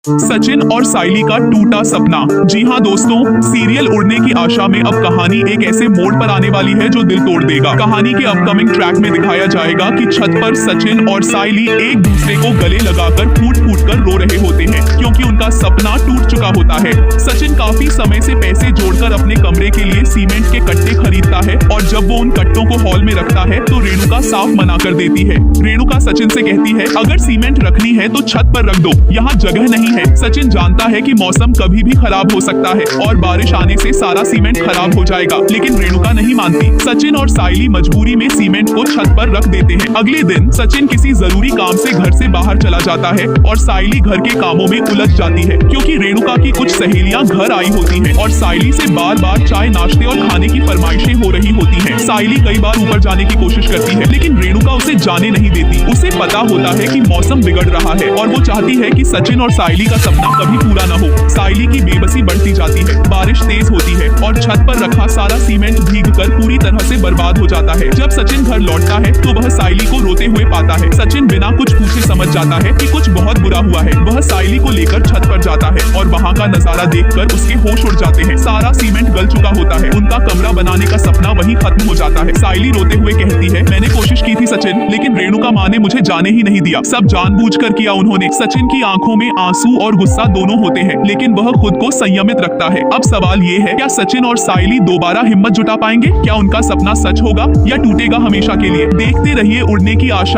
सचिन और साइली का टूटा सपना। जी हाँ दोस्तों, सीरियल उड़ने की आशा में अब कहानी एक ऐसे मोड़ पर आने वाली है जो दिल तोड़ देगा। कहानी के अपकमिंग ट्रैक में दिखाया जाएगा कि छत पर सचिन और साइली एक दूसरे को गले लगाकर फूट फूट कर रो रहे होते हैं क्योंकि उनका सपना टूट चुका होता है। सचिन काफी समय से पैसे जोड़कर अपने कमरे के लिए सीमेंट के कट्टे खरीदता है और जब वो उन कट्टों को हॉल में रखता है तो रेणुका साफ मना कर देती है। रेणुका सचिन से कहती है, अगर सीमेंट रखनी है तो छत पर रख दो, यहाँ जगह नहीं है। सचिन जानता है कि मौसम कभी भी खराब हो सकता है और बारिश आने से सारा सीमेंट खराब हो जाएगा, लेकिन रेणुका नहीं मानती। सचिन और साइली मजबूरी में सीमेंट को छत पर रख देते हैं। अगले दिन सचिन किसी जरूरी काम से घर से बाहर चला जाता है और साइली घर के कामों में उलझ जाती है क्योंकि रेणुका की कुछ सहेलियां घर आई होती हैं और साइली से बार बार चाय, नाश्ते और खाने की फरमाइशें हो रही होती हैं। साइली कई बार ऊपर जाने की कोशिश करती है लेकिन रेणुका उसे जाने नहीं देती। उसे पता होता है कि मौसम बिगड़ रहा है और वो चाहती है कि सचिन और साइली का सपना कभी पूरा न हो। साइली की बेबसी बढ़ती जाती है, बारिश तेज होती है और छत पर रखा सारा सीमेंट भीगकर पूरी तरह से बर्बाद हो जाता है। जब सचिन घर लौटता है तो वह साइली को रोते हुए पाता है। सचिन बिना कुछ पूछे समझ जाता है कि कुछ बहुत बुरा हुआ है। वह साइली को लेकर छत पर जाता है और वहाँ का नजारा देखकर उसके होश उड़ जाते हैं। सारा सीमेंट गल चुका होता है, उनका कमरा बनाने का सपना वहीं खत्म हो जाता है। साइली रोते हुए कहती है, मैंने कोशिश की थी सचिन, लेकिन रेणुका माँ ने मुझे जाने ही नहीं दिया। सब जानबूझकर किया उन्होंने। सचिन की आंखों में आंसू और गुस्सा दोनों होते हैं लेकिन वह खुद को संयमित रखता है। अब सवाल ये है, क्या सचिन और साइली दोबारा हिम्मत जुटा पाएंगे? क्या उनका सपना सच होगा या टूटेगा हमेशा के लिए? देखते रहिए उड़ने की आशा।